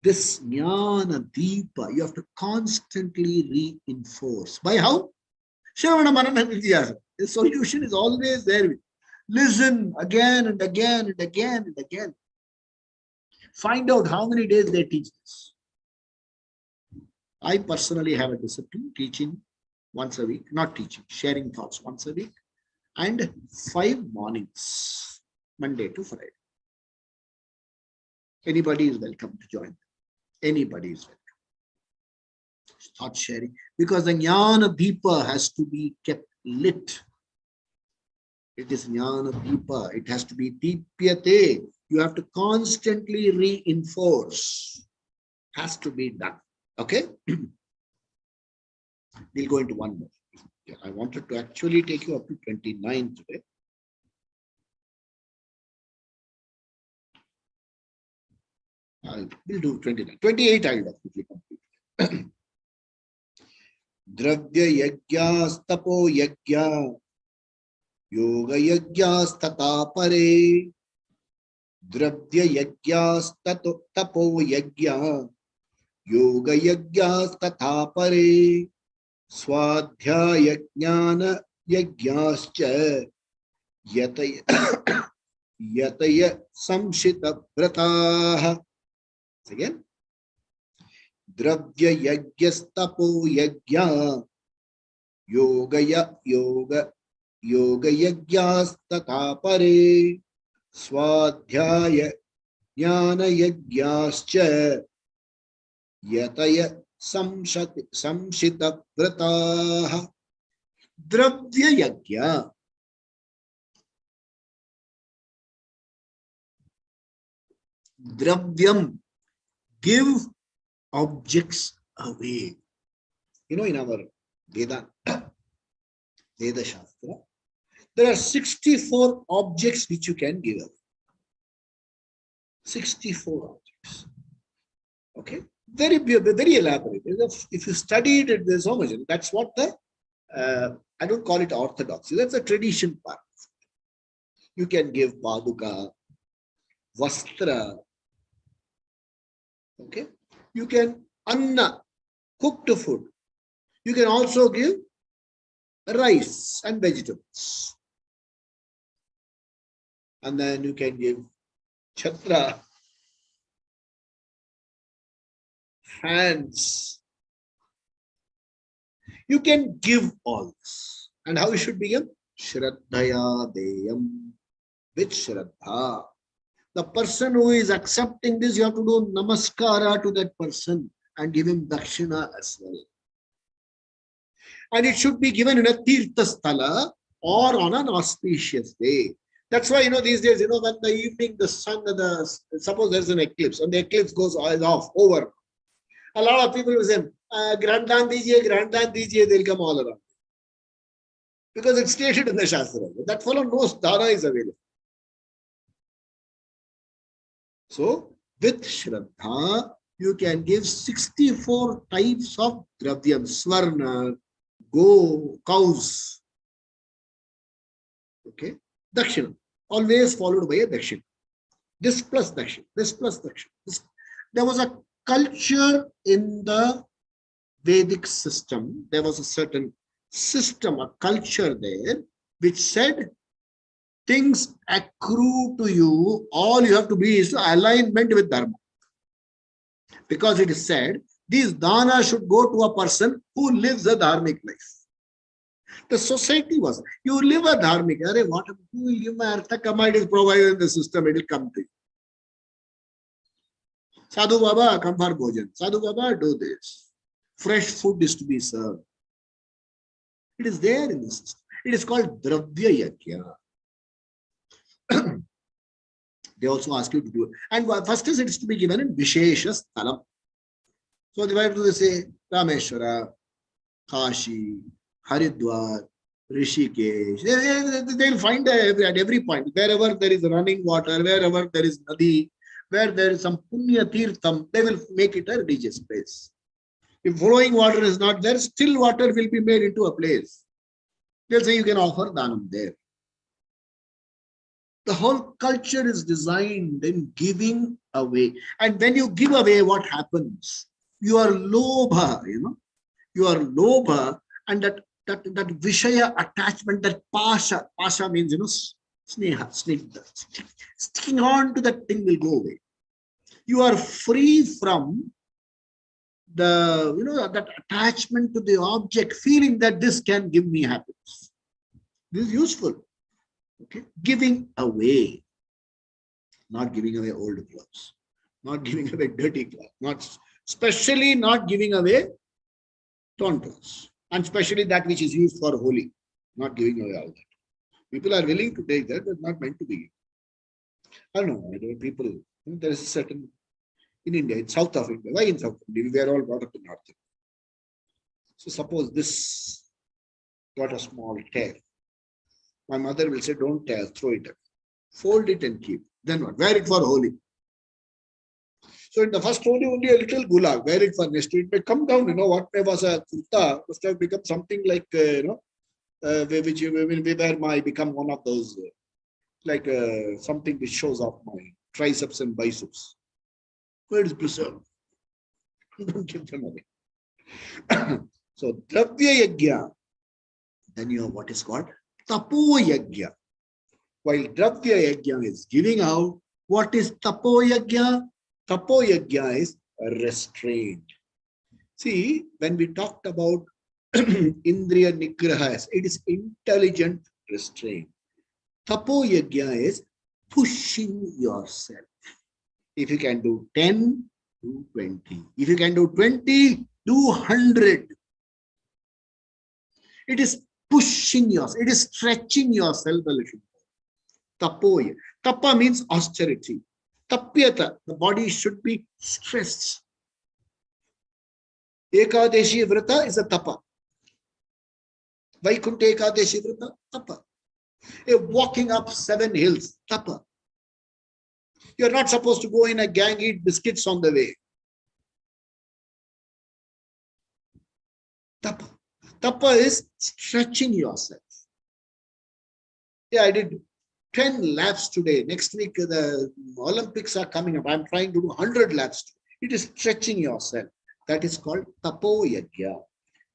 this jnana deepa, you have to constantly reinforce. By how? Shravana Manana Nidhyasa. The solution is always there. Listen again and again and again and again. Find out how many days they teach this. I personally have a discipline, teaching once a week, not teaching, sharing thoughts once a week, and 5 mornings, Monday to Friday. Anybody is welcome to join. Anybody is welcome. Thought sharing, because the jnana deepa has to be kept lit. It is jnana deepa. It has to be deepyate. You have to constantly reinforce. Has to be done. Okay? We'll go into one more. Yeah, I wanted to actually take you up to 29 today. We'll do 29. 28 I will quickly complete. Dravya yagyas tapo yagya yoga yagyas tata pare. Dravya yagyas tapo yagya yoga yagyas tata pare. Swadhyaya jnana yagyascha yataya samshita vrataha. Again, dravya yajyastapo yajya yoga yajyastata pare swadhyaya jnana yajyascha yataya samshita vrataha. Dravya yajya. Dravyam, give objects away. In our Veda Shastra, there are 64 objects which you can give away. 64 objects. Okay? Very elaborate. If you studied it, there's so much. That's what I don't call it orthodoxy. That's the tradition part. You can give paduka, vastra. Okay? You can anna, cooked food. You can also give rice and vegetables. And then you can give chhatra, hands. You can give all this. And how it should begin? Shraddhaya deyam. With Shraddha. The person who is accepting this, you have to do namaskara to that person and give him dakshina as well. And it should be given in a tirtha sthala or on an auspicious day. That's why, these days, when the evening, the sun, suppose there's an eclipse and the eclipse goes off, over. A lot of people will say, Grandan dijiye, they'll come all around. Because it's stated in the Shastra. That fellow knows dana is available. So, with Shraddha, you can give 64 types of dravyam, swarna, cows. Okay? Dakshina. Always followed by a dakshina. This plus dakshina. This plus dakshina. There was a culture in the Vedic system. There was a certain system, a culture there, which said, things accrue to you, all you have to be is alignment with dharma. Because it is said, these dana should go to a person who lives a dharmic life. The society was, you live a dharmic, what who will give my artha kama, it is provided in the system, it will come to you. Sadhu Baba, come for bhojan. Sadhu Baba, do this. Fresh food is to be served. It is there in the system. It is called dravya yajna. They also ask you to do it. And first is it is to be given in Vishesha Sthalam. So why do they say Rameshwara, Kashi, Haridwar, Rishikesh? They'll find at every point, wherever there is running water, wherever there is nadi, where there is some punya tirtham, they will make it a religious place. If flowing water is not there, still water will be made into a place. They'll say you can offer dhanam there. The whole culture is designed in giving away. And when you give away, what happens? You are lobha, You are lobha, and that vishaya attachment, that pasha means, sneha, sticking on to that thing will go away. You are free from that attachment to the object, feeling that this can give me happiness. This is useful. Okay, giving away, not giving away old clothes, not giving away dirty clothes, especially not giving away torn clothes, and especially that which is used for holy, not giving away all that. People are willing to take that, but not meant to be. I don't know. People, there is a certain in India, in South of India. Why in South India? We are all brought up in North India. So suppose this got a small tear. My mother will say, don't tear, throw it up. Fold it and keep. Then what? Wear it for holy. So in the first holy, only a little gulag. Wear it for next. It may come down, what was a kurta must have become something like, which where become one of those, something which shows off my triceps and biceps. Where is preserved? Don't give them away. So, dravya yajna. Then you have what is called tapo yajna. While Dravya Yajna is giving out, what is Tapo Yajna? Tapo Yajna is restraint. See, when we talked about Indriya Nigraha, it is intelligent restraint. Tapo Yajna is pushing yourself. If you can do 10, do 20. If you can do 20, do 100. It is pushing yourself. It is stretching yourself a little. Tapoya. Tapa means austerity. Tapyata, the body should be stressed. Ekadeshi Vrata is a tapa. Vaikuntha Ekadeshi Vrata, tapa. Walking up 7 hills, tapa. You're not supposed to go in a gang, eat biscuits on the way. Tapa. Tapa is stretching yourself. Yeah, I did 10 laps today. Next week, the Olympics are coming up. I'm trying to do 100 laps today. It is stretching yourself. That is called Tapo Yajna.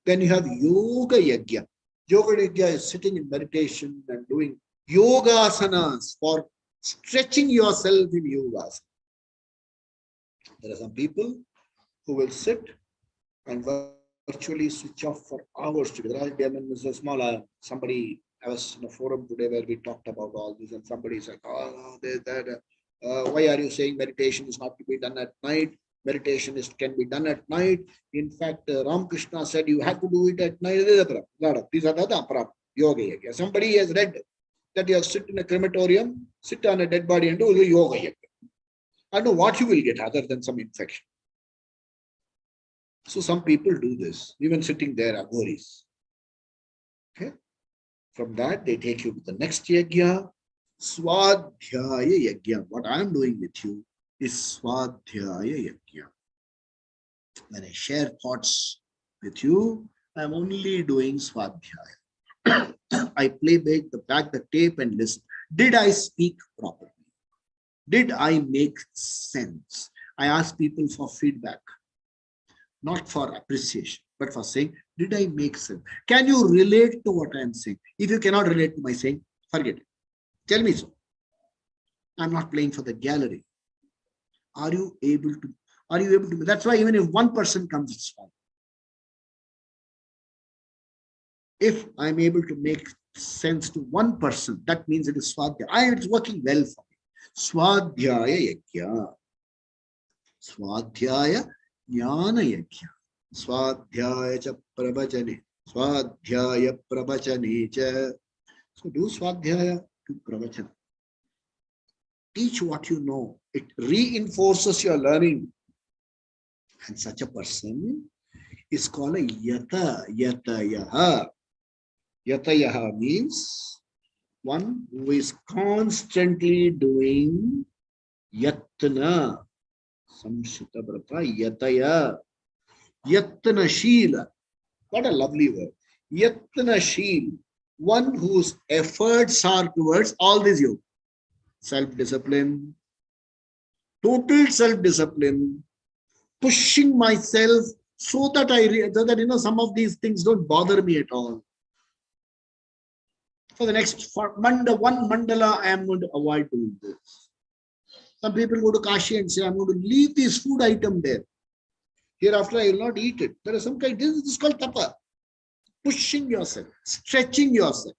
Then you have Yoga Yajna. Yoga Yajna is sitting in meditation and doing yoga asanas for stretching yourself in yogas. There are some people who will sit and virtually switch off for hours together. Somebody, I was in a forum today where we talked about all this, and somebody said, "Oh, why are you saying meditation is not to be done at night? Meditation can be done at night. In fact, Ramakrishna said you have to do it at night." These are the yoga. Somebody has read that you have sit in a crematorium, sit on a dead body and do yoga. I don't know what you will get other than some infection. So some people do this, even sitting there, agoris. Okay. From that, they take you to the next yajna, Swadhyaya Yajna. What I am doing with you is Swadhyaya Yajna. When I share thoughts with you, I am only doing Swadhyaya. I play back the tape and listen. Did I speak properly? Did I make sense? I ask people for feedback, not for appreciation, but for saying, did I make sense? Can you relate to what I am saying? If you cannot relate to my saying, forget it. Tell me so. I'm not playing for the gallery. Are you able to? That's why even if one person comes, it's fine. If I'm able to make sense to one person, that means it is Swadhyaya. It's working well for me. Swadhyaya Yajna. Swadhyaya Jnana Yajna. Swadhyaya cha pravachane. Swadhyaya pravachane cha. So do Swadhyaya, do pravachana. Teach what you know. It reinforces your learning. And such a person is called a Yatayaha. Yatayaha means one who is constantly doing Yatna. Samshita Brata Yataya. Yatna Shila. What a lovely word. Yatna Shil. One whose efforts are towards all these yoga. Self-discipline. Total self-discipline. Pushing myself so that some of these things don't bother me at all. For the next one mandala, I am going to avoid doing this. Some people go to Kashi and say, I'm going to leave this food item there. Hereafter, I will not eat it. There is some kind. This is called tapa. Pushing yourself, stretching yourself.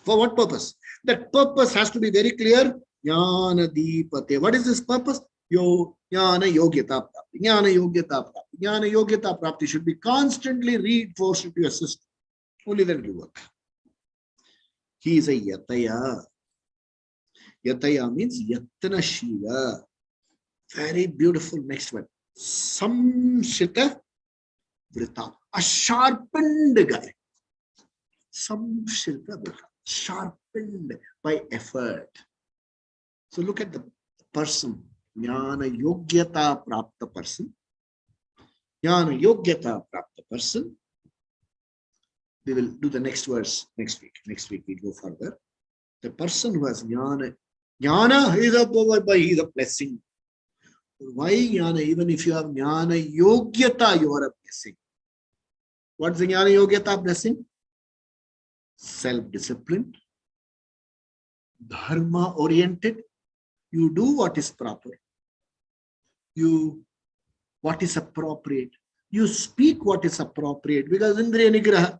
For what purpose? That purpose has to be very clear. Jnana Deepate. What is this purpose? Jnana Yogyata Prapti. Jnana Yogyata Prapti. Jnana Yogyata Prapti should be constantly reinforced into your system. Only then it will work. He is a Yataya. Yataya means Yatana Shiva. Very beautiful. Next one. Samshita Vrita. A sharpened guy. Samshita Vrita. Sharpened by effort. So look at the person. Jnana Yogyata Prapta person. Jnana Yogyata Prapta person. We will do the next verse next week. Next week we go further. The person who has jnana, jnana is a blessing. Why jnana? Even if you have jnana yogyata, you are a blessing. What's the jnana yogyata blessing? Self-discipline, dharma oriented. You do what is proper. You what is appropriate. You speak what is appropriate, because indriya nigraha,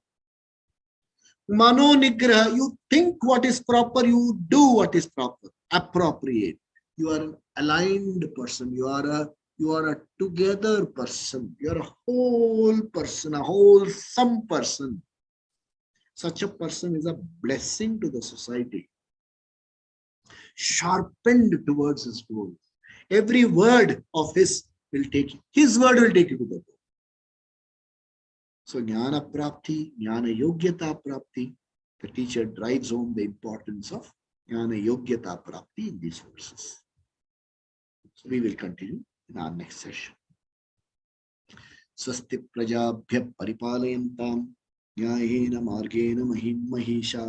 mano nigraha, you think what is proper, you do what is proper, appropriate. You are an aligned person. You are a together person. You are a whole person, a wholesome person. Such a person is a blessing to the society, sharpened towards his goal. Every word of his word will take you to the goal. So jnana prapti, jnana yogyata prapti, the teacher drives home the importance of jnana yogyata prapti in these verses. So we will continue in our next session. Swasti prajabhya paripalayantam न्यायेन मार्गेण महिं महिषा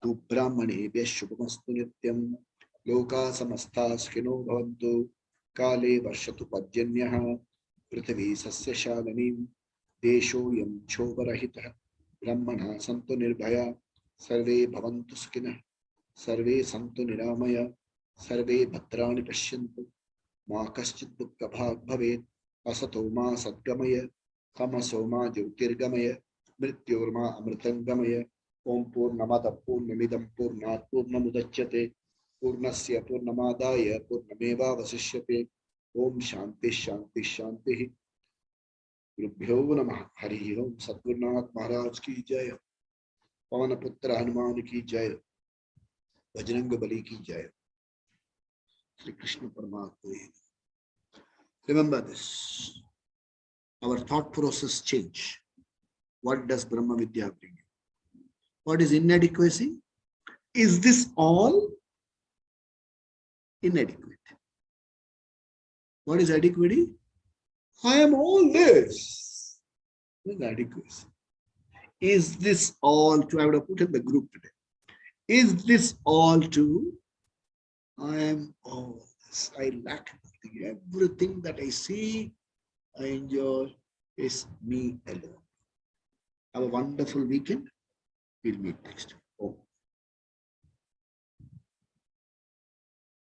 तु ब्राह्मणेभ्यः शुभमस्तु नित्यं लोकाः समस्ताः सुखिनो भवन्तु काले वर्षतु पर्जन्यः पृथिवी सस्यशालिनी देशोऽयं क्षोभरहितः ब्रह्मणः सन्तु निर्भया सर्वे भवन्तु सुखिनः सर्वे सन्तु निरामया सर्वे भद्राणि पश्यन्तु मा कश्चित् दुःखभाग् भवेत् असतो मा सद्गमय तमसो मा ज्योतिर्गमय मृत्योर्मा अमृतंगमय ओम पूर्णमद पूर्णमिदं पूर्णात् पूर्णमुदच्यते पूर्णस्य पूर्णमादाय पूर्णमेवावशिष्यते ओम शांति शांति शांति गुरुभ्यो नमः हरि ओम सद्गुरुनाथ महाराज की जय पवन पुत्र हनुमान की जय बजरंग बली की जय श्री कृष्ण परमात्मा remember this our thought process change. What does Brahma Vidya bring you? What is inadequacy? Is this all? Inadequate. What is adequacy? I am all this. What is adequacy? Is this all true? I would have put in the group today. Is this all true? I am all this. I lack nothing. Everything that I see, I enjoy is me alone. Have a wonderful weekend. We'll meet next week.